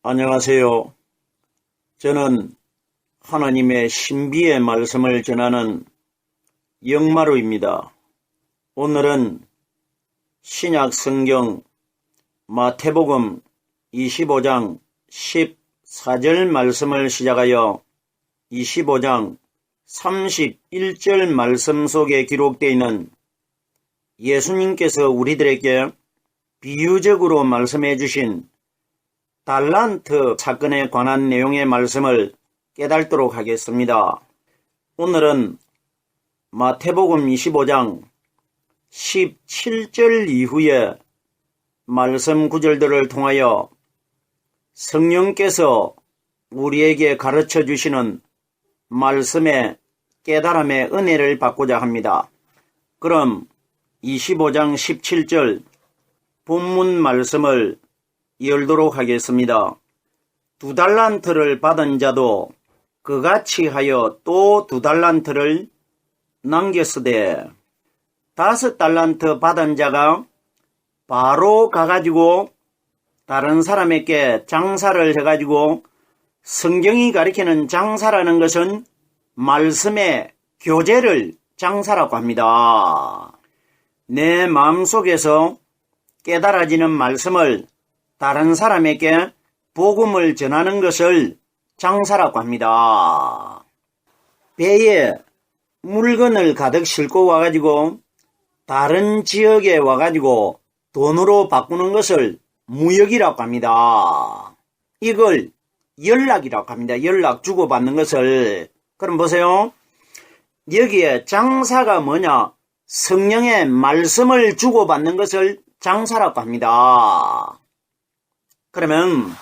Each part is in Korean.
안녕하세요. 저는 하나님의 신비의 말씀을 전하는 영마루입니다. 오늘은 신약 성경 마태복음 25장 14절 말씀을 시작하여 25장 31절 말씀 속에 기록되어 있는 예수님께서 우리들에게 비유적으로 말씀해 주신 달란트 사건에 관한 내용의 말씀을 깨닫도록 하겠습니다. 오늘은 마태복음 25장 17절 이후에 말씀 구절들을 통하여 성령께서 우리에게 가르쳐 주시는 말씀의 깨달음의 은혜를 받고자 합니다. 그럼 25장 17절 본문 말씀을 열도록 하겠습니다. 2달란트를 받은 자도 그같이 하여 또 2달란트를 남겼으되 5달란트 받은 자가 바로 가가지고 다른 사람에게 장사를 해가지고 성경이 가리키는 장사라는 것은 말씀의 교제를 장사라고 합니다. 내 마음속에서 깨달아지는 말씀을 다른 사람에게 복음을 전하는 것을 장사라고 합니다. 배에 물건을 가득 싣고 와가지고 다른 지역에 와가지고 돈으로 바꾸는 것을 무역이라고 합니다. 이걸 연락이라고 합니다. 연락 주고받는 것을. 그럼 보세요. 여기에 장사가 뭐냐? 성령의 말씀을 주고받는 것을 장사라고 합니다. 그러면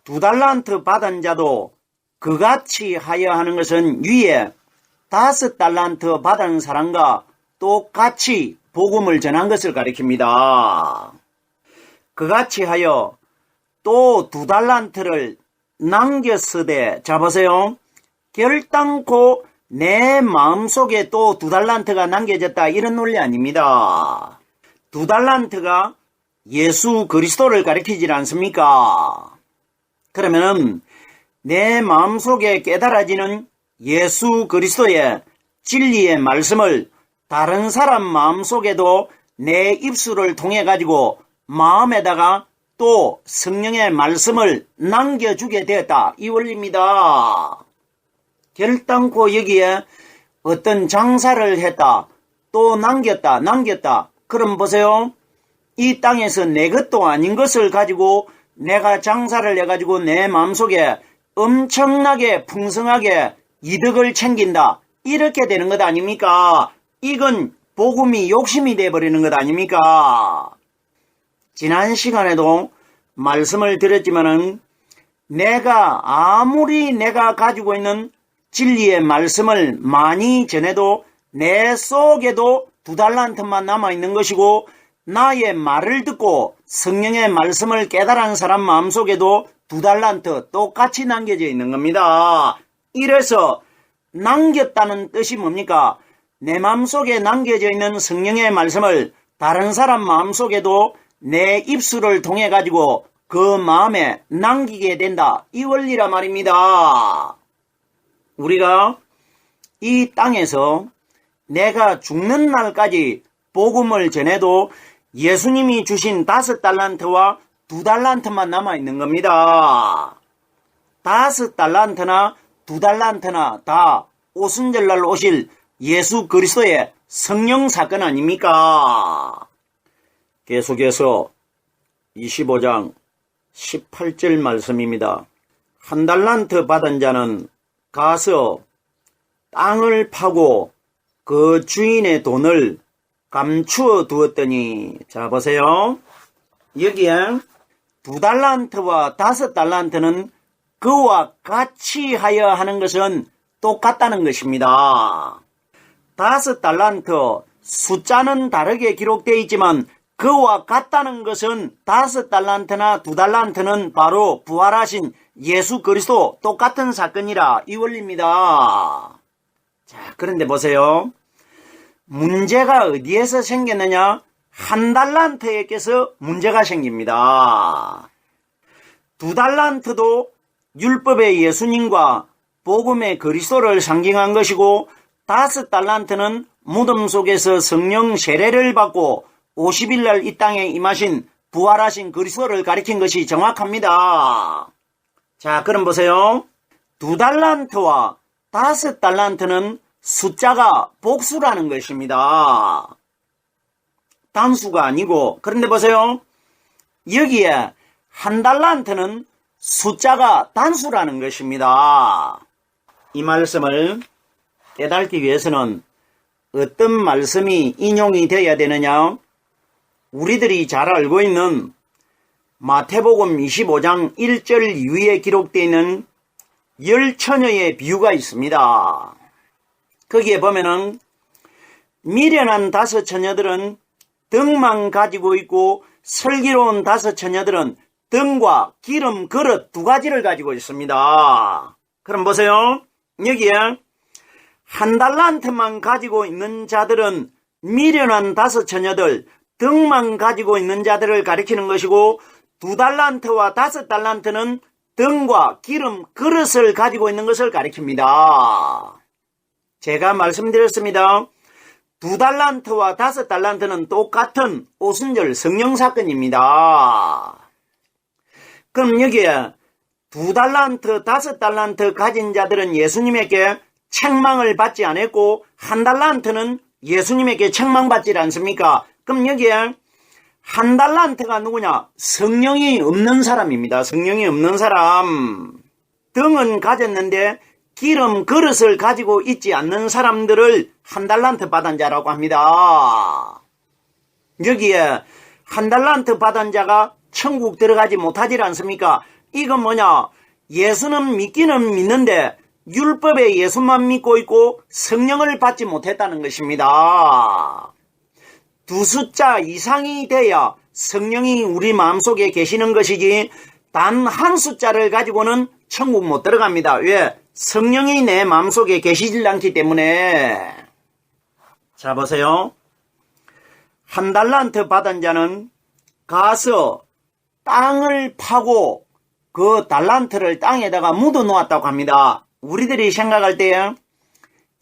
2달란트 받은 자도 그같이 하여 하는 것은 위에 5달란트 받은 사람과 똑같이 복음을 전한 것을 가리킵니다. 그같이 하여 또 2달란트를 남겼으되, 자 보세요. 결단코 내 마음속에 또 2달란트가 남겨졌다, 이런 논리 아닙니다. 2달란트가 예수 그리스도를 가리키지 않습니까? 그러면 내 마음속에 깨달아지는 예수 그리스도의 진리의 말씀을 다른 사람 마음속에도 내 입술을 통해 가지고 마음에다가 또 성령의 말씀을 남겨주게 되었다, 이 원리입니다. 결단코 여기에 어떤 장사를 했다, 또 남겼다. 그럼 보세요. 이 땅에서 내 것도 아닌 것을 가지고 내가 장사를 해가지고 내 마음속에 엄청나게 풍성하게 이득을 챙긴다, 이렇게 되는 것 아닙니까? 이건 복음이 욕심이 돼버리는 것 아닙니까? 지난 시간에도 말씀을 드렸지만은 내가 아무리 내가 가지고 있는 진리의 말씀을 많이 전해도 내 속에도 2달란트만 남아있는 것이고, 나의 말을 듣고 성령의 말씀을 깨달은 사람 마음속에도 2달란트 똑같이 남겨져 있는 겁니다. 이래서 남겼다는 뜻이 뭡니까? 내 마음속에 남겨져 있는 성령의 말씀을 다른 사람 마음속에도 내 입술을 통해 가지고 그 마음에 남기게 된다, 이 원리라 말입니다. 우리가 이 땅에서 내가 죽는 날까지 복음을 전해도 예수님이 주신 5달란트와 2달란트만 남아있는 겁니다. 5달란트나 2달란트나 다 오순절날 오실 예수 그리스도의 성령 사건 아닙니까? 계속해서 25장 18절 말씀입니다. 1달란트 받은 자는 가서 땅을 파고 그 주인의 돈을 감추어 두었더니, 자 보세요. 여기에 2달란트와 5달란트는 그와 같이 하여 하는 것은 똑같다는 것입니다. 5달란트 숫자는 다르게 기록되어 있지만 그와 같다는 것은 5달란트나 2달란트는 바로 부활하신 예수 그리스도 똑같은 사건이라, 이 원리입니다. 자, 그런데 보세요. 문제가 어디에서 생겼느냐? 1달란트에게서 문제가 생깁니다. 2달란트도 율법의 예수님과 복음의 그리스도를 상징한 것이고 5달란트는 무덤 속에서 성령 세례를 받고 50일날 이 땅에 임하신 부활하신 그리스도를 가리킨 것이 정확합니다. 자, 그럼 보세요. 2달란트와 5달란트는 숫자가 복수라는 것입니다. 단수가 아니고. 그런데 보세요. 여기에 1달란트는 숫자가 단수라는 것입니다. 이 말씀을 깨닫기 위해서는 어떤 말씀이 인용이 되어야 되느냐? 우리들이 잘 알고 있는 마태복음 25장 1절 이후에 기록되어 있는 10처녀의 비유가 있습니다. 거기에 보면은 미련한 5처녀들은 덕만 가지고 있고 슬기로운 5처녀들은 등과 기름 그릇 2가지를 가지고 있습니다. 그럼 보세요. 여기에 1달란트만 가지고 있는 자들은 미련한 5처녀들, 등만 가지고 있는 자들을 가리키는 것이고 2달란트와 5달란트는 등과 기름 그릇을 가지고 있는 것을 가리킵니다. 제가 말씀드렸습니다. 2달란트와 5달란트는 똑같은 오순절 성령 사건입니다. 그럼 여기에 2달란트, 5달란트 가진 자들은 예수님에게 책망을 받지 않았고 1달란트는 예수님에게 책망받지 않습니까? 그럼 여기에 1달란트가 누구냐? 성령이 없는 사람입니다. 성령이 없는 사람. 등은 가졌는데 기름 그릇을 가지고 있지 않는 사람들을 1달란트 받은 자라고 합니다. 여기에 1달란트 받은 자가 천국 들어가지 못하지 않습니까? 이건 뭐냐? 예수는 믿기는 믿는데 율법의 예수만 믿고 있고 성령을 받지 못했다는 것입니다. 2 숫자 이상이 돼야 성령이 우리 마음속에 계시는 것이지 단 1 숫자를 가지고는 천국 못 들어갑니다. 왜? 성령이 내 마음속에 계시질 않기 때문에. 자, 보세요. 1달란트 받은 자는 가서 땅을 파고 그 달란트를 땅에다가 묻어 놓았다고 합니다. 우리들이 생각할 때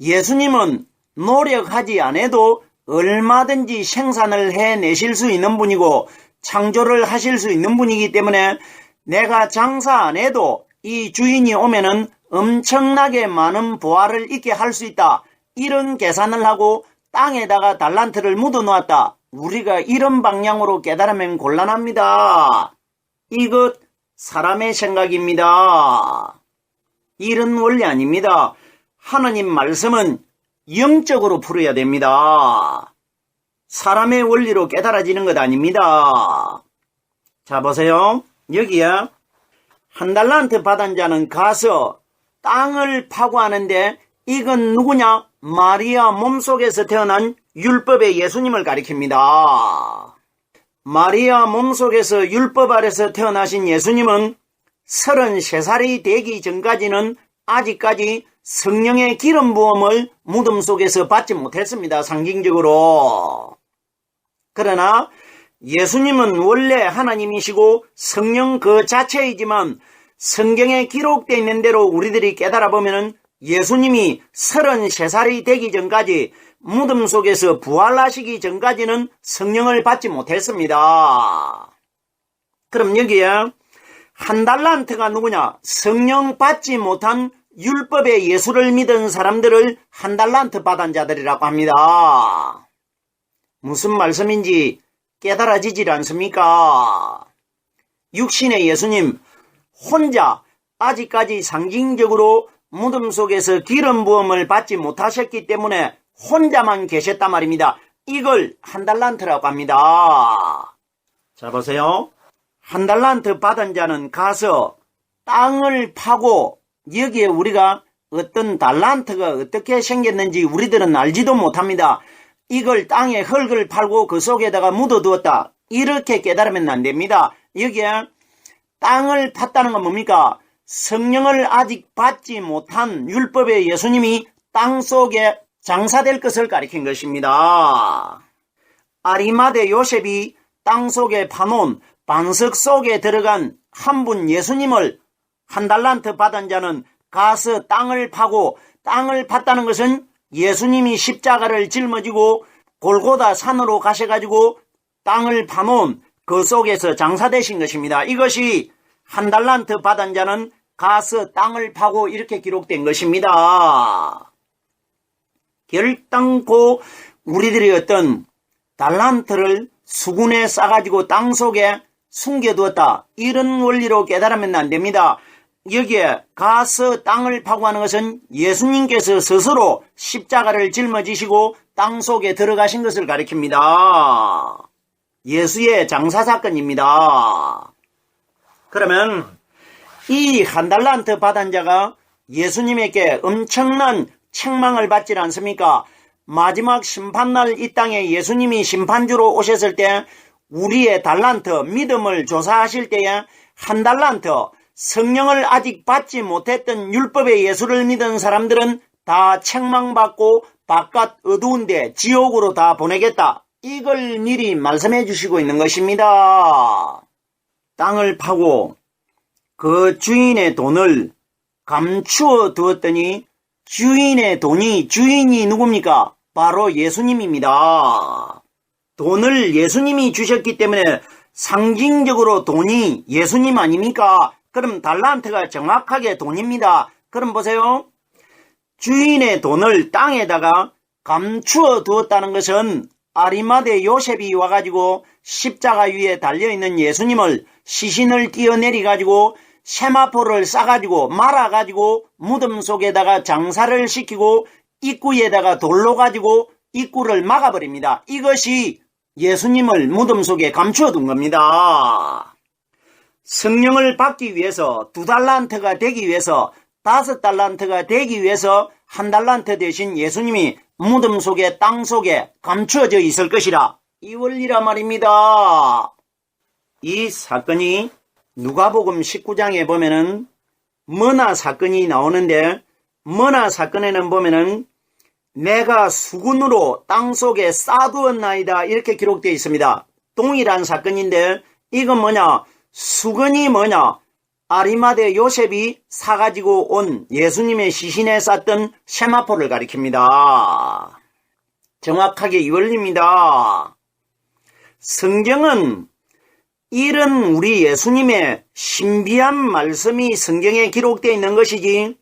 예수님은 노력하지 않아도 얼마든지 생산을 해내실 수 있는 분이고 창조를 하실 수 있는 분이기 때문에 내가 장사 안 해도 이 주인이 오면은 엄청나게 많은 부활을 있게 할 수 있다. 이런 계산을 하고 땅에다가 달란트를 묻어 놓았다. 우리가 이런 방향으로 깨달으면 곤란합니다. 이것 사람의 생각입니다. 이런 원리 아닙니다. 하나님 말씀은 영적으로 풀어야 됩니다. 사람의 원리로 깨달아지는 것 아닙니다. 자, 보세요. 여기에 1달란트 받은 자는 가서 땅을 파고 하는데 이건 누구냐? 마리아 몸속에서 태어난 율법의 예수님을 가리킵니다. 마리아 몸속에서 율법 아래서 태어나신 예수님은 33살이 되기 전까지는 아직까지 성령의 기름 부음을 무덤 속에서 받지 못했습니다. 상징적으로. 그러나 예수님은 원래 하나님이시고 성령 그 자체이지만 성경에 기록되어 있는 대로 우리들이 깨달아 보면은 예수님이 33살이 되기 전까지 무덤 속에서 부활하시기 전까지는 성령을 받지 못했습니다. 그럼 여기에 1달란트가 누구냐? 성령 받지 못한 율법의 예수를 믿은 사람들을 1달란트 받은 자들이라고 합니다. 무슨 말씀인지 깨달아지질 않습니까? 육신의 예수님 혼자 아직까지 상징적으로 무덤 속에서 기름 부음을 받지 못하셨기 때문에 혼자만 계셨단 말입니다. 이걸 1달란트라고 합니다. 자, 보세요. 1달란트 받은 자는 가서 땅을 파고 여기에 우리가 어떤 달란트가 어떻게 생겼는지 우리들은 알지도 못합니다. 이걸 땅에 흙을 팔고 그 속에다가 묻어두었다. 이렇게 깨달으면 안 됩니다. 여기에 땅을 팠다는 건 뭡니까? 성령을 아직 받지 못한 율법의 예수님이 땅 속에 장사될 것을 가리킨 것입니다. 아리마대 요셉이 땅 속에 파놓은 반석 속에 들어간 한 분 예수님을 한 달란트 받은 자는 가서 땅을 파고, 땅을 팠다는 것은 예수님이 십자가를 짊어지고 골고다 산으로 가셔가지고 땅을 파놓은 그 속에서 장사되신 것입니다. 이것이 한 달란트 받은 자는 가서 땅을 파고 이렇게 기록된 것입니다. 결단코 우리들이 어떤 달란트를 수군에 싸가지고 땅 속에 숨겨두었다, 이런 원리로 깨달으면 안 됩니다. 여기에 가서 땅을 파고 하는 것은 예수님께서 스스로 십자가를 짊어지시고 땅 속에 들어가신 것을 가리킵니다. 예수의 장사사건입니다. 그러면 이 한 달란트 받은 자가 예수님에게 엄청난 책망을 받지 않습니까? 마지막 심판날 이 땅에 예수님이 심판주로 오셨을 때 우리의 달란트, 믿음을 조사하실 때에 한 달란트, 성령을 아직 받지 못했던 율법의 예수를 믿은 사람들은 다 책망받고 바깥 어두운 데 지옥으로 다 보내겠다, 이걸 미리 말씀해 주시고 있는 것입니다. 땅을 파고 그 주인의 돈을 감추어 두었더니 주인의 돈이, 주인이 누굽니까? 바로 예수님입니다. 돈을 예수님이 주셨기 때문에 상징적으로 돈이 예수님 아닙니까? 그럼 달란트가 정확하게 돈입니다. 그럼 보세요. 주인의 돈을 땅에다가 감추어 두었다는 것은 아리마대 요셉이 와가지고 십자가 위에 달려있는 예수님을 시신을 띄어내리가지고 세마포를 싸가지고 말아가지고 무덤 속에다가 장사를 시키고 입구에다가 돌로 가지고 입구를 막아버립니다. 이것이 예수님을 무덤 속에 감추어둔 겁니다. 성령을 받기 위해서 2달란트가 되기 위해서 5달란트가 되기 위해서 1달란트 대신 예수님이 무덤 속에 땅 속에 감추어져 있을 것이라, 이 원리라 말입니다. 이 사건이 누가복음 19장에 보면은 머나 사건이 나오는데, 머나 사건에는 보면은 내가 수군으로 땅 속에 쌓아두었나이다, 이렇게 기록되어 있습니다. 동일한 사건인데 이건 뭐냐? 수건이 뭐냐? 아리마대 요셉이 사가지고 온 예수님의 시신에 쌌던 세마포를 가리킵니다. 정확하게 이 원리입니다. 성경은 이런 우리 예수님의 신비한 말씀이 성경에 기록되어 있는 것이지,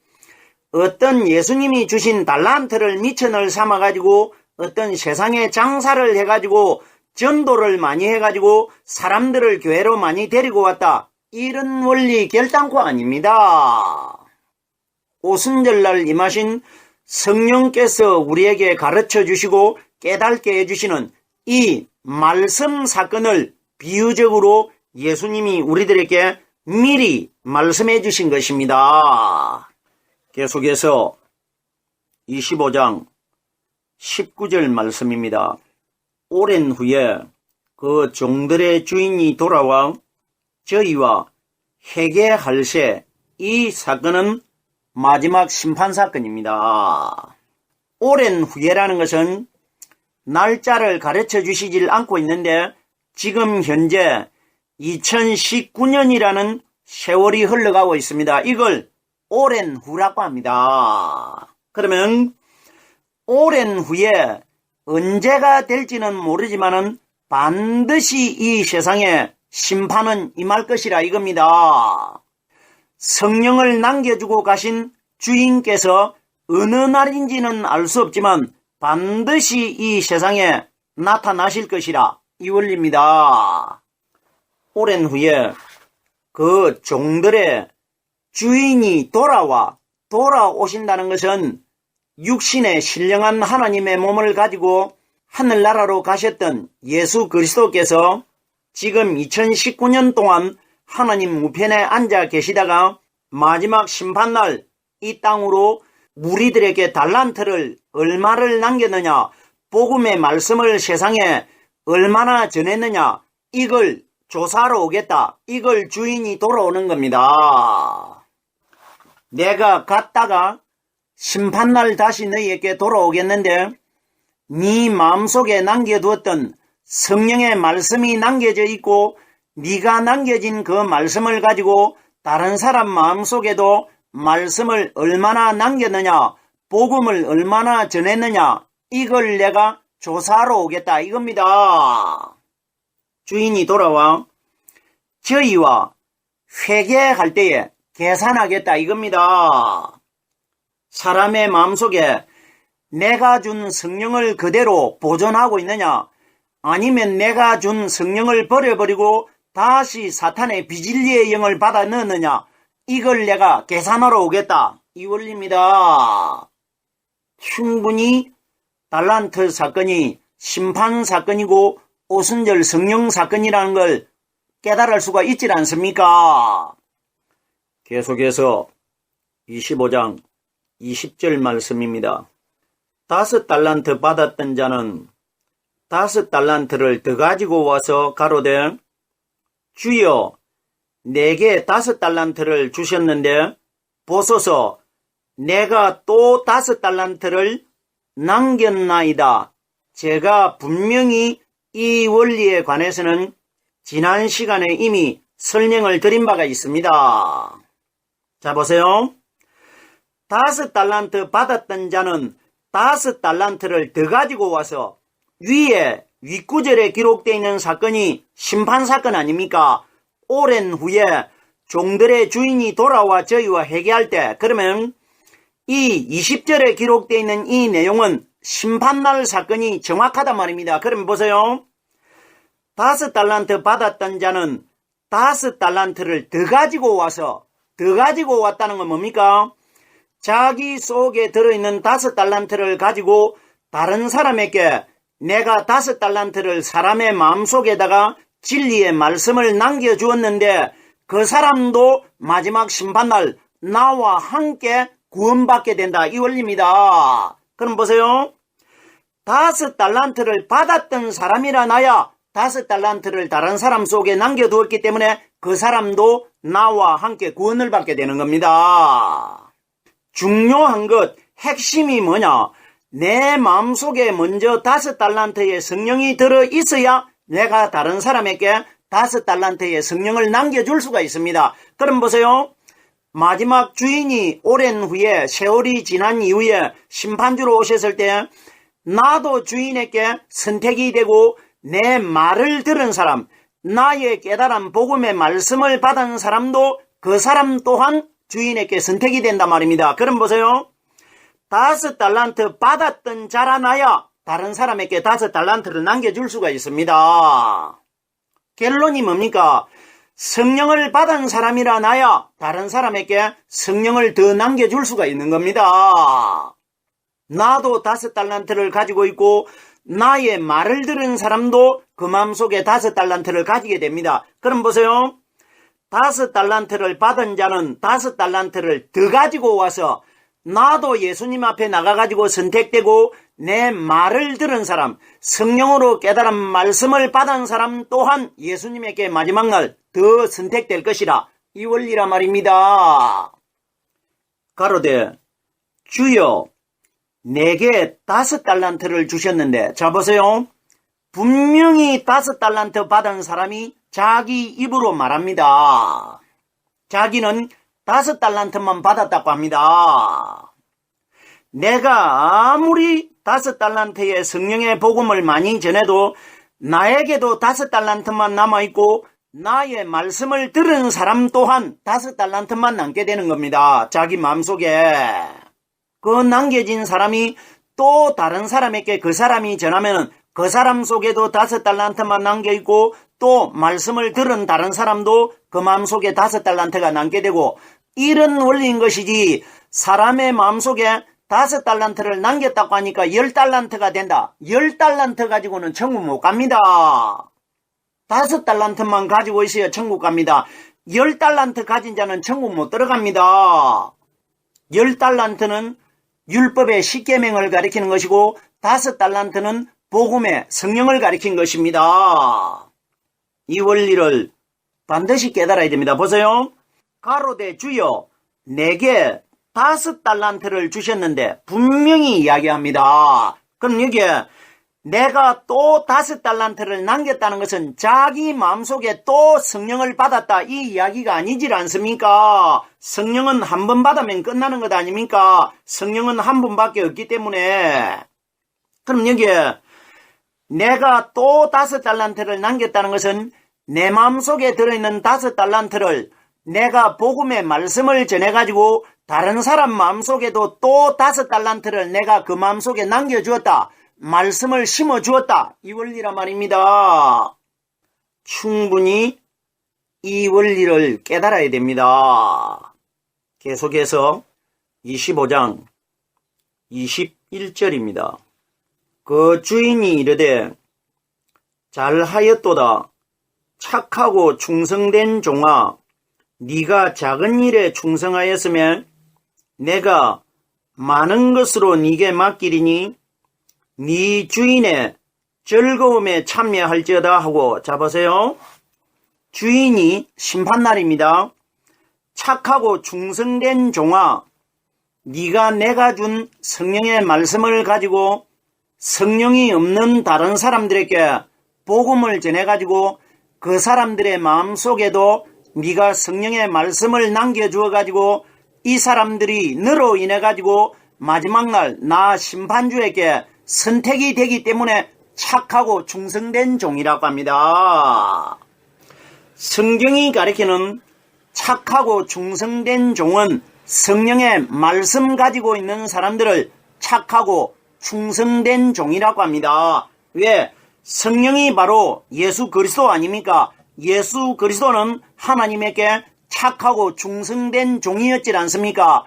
어떤 예수님이 주신 달란트를 미천을 삼아가지고 어떤 세상에 장사를 해가지고 전도를 많이 해가지고 사람들을 교회로 많이 데리고 왔다, 이런 원리 결단코 아닙니다. 오순절날 임하신 성령께서 우리에게 가르쳐 주시고 깨닫게 해주시는 이 말씀 사건을 비유적으로 예수님이 우리들에게 미리 말씀해 주신 것입니다. 계속해서 25장 19절 말씀입니다. 오랜 후에 그 종들의 주인이 돌아와 저희와 회개할세. 이 사건은 마지막 심판 사건입니다. 오랜 후에라는 것은 날짜를 가르쳐 주시질 않고 있는데, 지금 현재 2019년이라는 세월이 흘러가고 있습니다. 이걸 오랜 후라고 합니다. 그러면 오랜 후에 언제가 될지는 모르지만은 반드시 이 세상에 심판은 임할 것이라 이겁니다. 성령을 남겨주고 가신 주인께서 어느 날인지는 알 수 없지만 반드시 이 세상에 나타나실 것이라, 이 원리입니다. 오랜 후에 그 종들의 주인이 돌아오신다는 것은 육신의 신령한 하나님의 몸을 가지고 하늘나라로 가셨던 예수 그리스도께서 지금 2019년 동안 하나님 우편에 앉아 계시다가 마지막 심판날 이 땅으로 우리들에게 달란트를 얼마를 남겼느냐, 복음의 말씀을 세상에 얼마나 전했느냐, 이걸 조사하러 오겠다, 이걸 주인이 돌아오는 겁니다. 내가 갔다가 심판날 다시 너희에게 돌아오겠는데 네 마음속에 남겨두었던 성령의 말씀이 남겨져 있고 네가 남겨진 그 말씀을 가지고 다른 사람 마음속에도 말씀을 얼마나 남겼느냐, 복음을 얼마나 전했느냐, 이걸 내가 조사하러 오겠다 이겁니다. 주인이 돌아와 저희와 회개할 때에 계산하겠다 이겁니다. 사람의 마음속에 내가 준 성령을 그대로 보존하고 있느냐, 아니면 내가 준 성령을 버려버리고 다시 사탄의 비진리의 영을 받아 넣느냐, 이걸 내가 계산하러 오겠다 이 원리입니다. 충분히 달란트 사건이 심판 사건이고 오순절 성령 사건이라는 걸 깨달을 수가 있지 않습니까? 계속해서 25장 20절 말씀입니다. 5달란트 받았던 자는 5달란트를 더 가지고 와서 가로되 주여 내게 5달란트를 주셨는데 보소서 내가 또 5달란트를 남겼나이다. 제가 분명히 이 원리에 관해서는 지난 시간에 이미 설명을 드린 바가 있습니다. 자 보세요. 5달란트 받았던 자는 5달란트를 더 가지고 와서 위에 윗구절에 기록되어 있는 사건이 심판사건 아닙니까? 오랜 후에 종들의 주인이 돌아와 저희와 회개할 때, 그러면 이 20절에 기록되어 있는 이 내용은 심판날 사건이 정확하단 말입니다. 그럼 보세요. 5달란트 받았던 자는 5달란트를 더 가지고 와서, 더 가지고 왔다는 건 뭡니까? 자기 속에 들어있는 5달란트를 가지고 다른 사람에게 내가 5달란트를 사람의 마음속에다가 진리의 말씀을 남겨주었는데 그 사람도 마지막 심판날 나와 함께 구원받게 된다 이 원리입니다. 그럼 보세요. 5달란트를 받았던 사람이라 나야 5달란트를 다른 사람 속에 남겨두었기 때문에 그 사람도 나와 함께 구원을 받게 되는 겁니다. 중요한 것, 핵심이 뭐냐? 내 마음속에 먼저 5달란트의 성령이 들어있어야 내가 다른 사람에게 5달란트의 성령을 남겨줄 수가 있습니다. 그럼 보세요. 마지막 주인이 오랜 후에 세월이 지난 이후에 심판주로 오셨을 때 나도 주인에게 선택이 되고 내 말을 들은 사람, 나의 깨달은 복음의 말씀을 받은 사람도 그 사람 또한 주인에게 선택이 된단 말입니다. 그럼 보세요. 5달란트 받았던 자라 나야 다른 사람에게 5달란트를 남겨줄 수가 있습니다. 결론이 뭡니까? 성령을 받은 사람이라 나야 다른 사람에게 성령을 더 남겨줄 수가 있는 겁니다. 나도 5달란트를 가지고 있고 나의 말을 들은 사람도 그 마음속에 5달란트를 가지게 됩니다. 그럼 보세요. 5달란트를 받은 자는 5달란트를 더 가지고 와서 나도 예수님 앞에 나가가지고 선택되고 내 말을 들은 사람, 성령으로 깨달은 말씀을 받은 사람 또한 예수님에게 마지막 날 더 선택될 것이라 이 원리라 말입니다. 가로되 주여 내게 5달란트를 주셨는데, 자 보세요. 분명히 5달란트 받은 사람이 자기 입으로 말합니다. 자기는 5달란트만 받았다고 합니다. 내가 아무리 5달란트의 성령의 복음을 많이 전해도 나에게도 5달란트만 남아있고 나의 말씀을 들은 사람 또한 5달란트만 남게 되는 겁니다. 자기 마음속에. 그 남겨진 사람이 또 다른 사람에게 그 사람이 전하면 그 사람 속에도 5달란트만 남겨있고 또 말씀을 들은 다른 사람도 그 마음속에 5달란트가 남게 되고, 이런 원리인 것이지 사람의 마음속에 5달란트를 남겼다고 하니까 10달란트가 된다. 10달란트 가지고는 천국 못 갑니다. 5달란트만 가지고 있어야 천국 갑니다. 10달란트 가진 자는 천국 못 들어갑니다. 10달란트는 율법의 10계명을 가리키는 것이고 5달란트는 복음의 성령을 가리킨 것입니다. 이 원리를 반드시 깨달아야 됩니다. 보세요. 가로되 주여 내게 5달란트를 주셨는데 분명히 이야기합니다. 그럼 여기에 내가 또 5달란트를 남겼다는 것은 자기 마음속에 또 성령을 받았다 이 이야기가 아니질 않습니까? 성령은 한 번 받으면 끝나는 것 아닙니까? 성령은 한 번밖에 없기 때문에. 그럼 여기에 내가 또 5달란트를 남겼다는 것은 내 마음속에 들어있는 5달란트를 내가 복음의 말씀을 전해가지고 다른 사람 마음속에도 또 5달란트를 내가 그 마음속에 남겨주었다. 말씀을 심어주었다. 이 원리란 말입니다. 충분히 이 원리를 깨달아야 됩니다. 계속해서 25장 21절입니다. 그 주인이 이르되 잘하였도다. 착하고 충성된 종아, 네가 작은 일에 충성하였으면 내가 많은 것으로 네게 맡기리니 네 주인의 즐거움에 참여할지어다 하고, 자 보세요. 주인이 심판날입니다. 착하고 충성된 종아, 네가 내가 준 성령의 말씀을 가지고 성령이 없는 다른 사람들에게 복음을 전해가지고 그 사람들의 마음속에도 네가 성령의 말씀을 남겨주어가지고 이 사람들이 너로 인해가지고 마지막 날 나 심판주에게 선택이 되기 때문에 착하고 충성된 종이라고 합니다. 성경이 가리키는 착하고 충성된 종은 성령의 말씀 가지고 있는 사람들을 착하고 충성된 종이라고 합니다. 왜? 성령이 바로 예수 그리스도 아닙니까? 예수 그리스도는 하나님에게 착하고 충성된 종이었지 않습니까?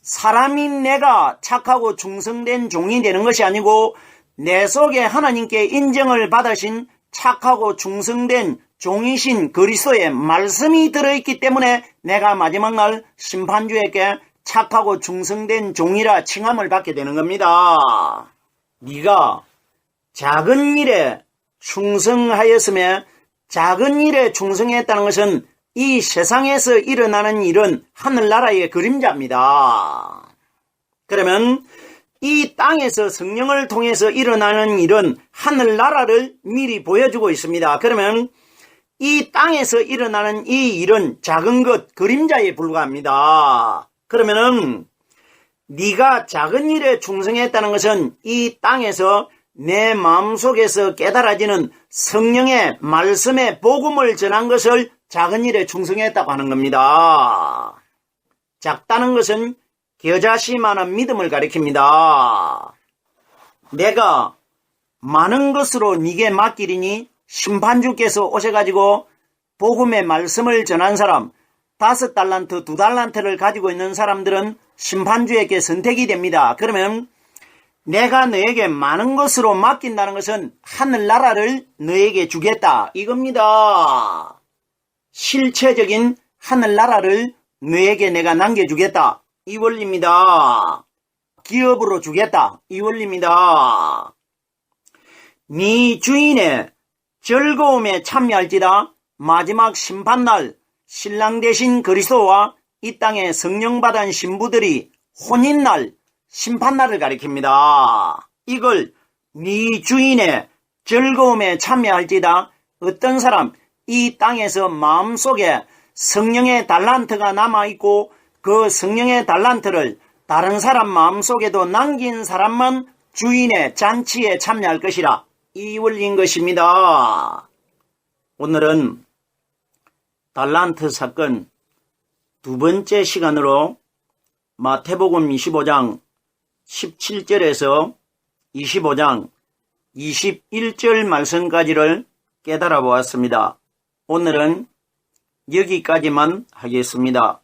사람인 내가 착하고 충성된 종이 되는 것이 아니고 내 속에 하나님께 인정을 받으신 착하고 충성된 종이신 그리스도의 말씀이 들어있기 때문에 내가 마지막 날 심판주에게 착하고 충성된 종이라 칭함을 받게 되는 겁니다. 네가 작은 일에 충성하였으며, 작은 일에 충성했다는 것은 이 세상에서 일어나는 일은 하늘나라의 그림자입니다. 그러면 이 땅에서 성령을 통해서 일어나는 일은 하늘나라를 미리 보여주고 있습니다. 그러면 이 땅에서 일어나는 이 일은 작은 것, 그림자에 불과합니다. 그러면은 네가 작은 일에 충성했다는 것은 이 땅에서 내 마음속에서 깨달아지는 성령의 말씀의 복음을 전한 것을 작은 일에 충성했다고 하는 겁니다. 작다는 것은 겨자씨만한 믿음을 가리킵니다. 내가 많은 것으로 네게 맡기리니 심판주께서 오셔가지고 복음의 말씀을 전한 사람, 5달란트, 2달란트를 가지고 있는 사람들은 심판주에게 선택이 됩니다. 그러면 내가 너에게 많은 것으로 맡긴다는 것은 하늘나라를 너에게 주겠다 이겁니다. 실체적인 하늘나라를 너에게 내가 남겨주겠다 이 원리입니다. 기업으로 주겠다 이 원리입니다. 네 주인의 즐거움에 참여할지다. 마지막 심판날 신랑 되신 그리스도와 이 땅에 성령받은 신부들이 혼인날 심판날을 가리킵니다. 이걸 네 주인의 즐거움에 참여할지다. 어떤 사람 이 땅에서 마음속에 성령의 달란트가 남아있고 그 성령의 달란트를 다른 사람 마음속에도 남긴 사람만 주인의 잔치에 참여할 것이라 이 원리인 것입니다. 오늘은 달란트 사건 두 번째 시간으로 마태복음 25장 17절에서 25장 21절 말씀까지를 깨달아 보았습니다. 오늘은 여기까지만 하겠습니다.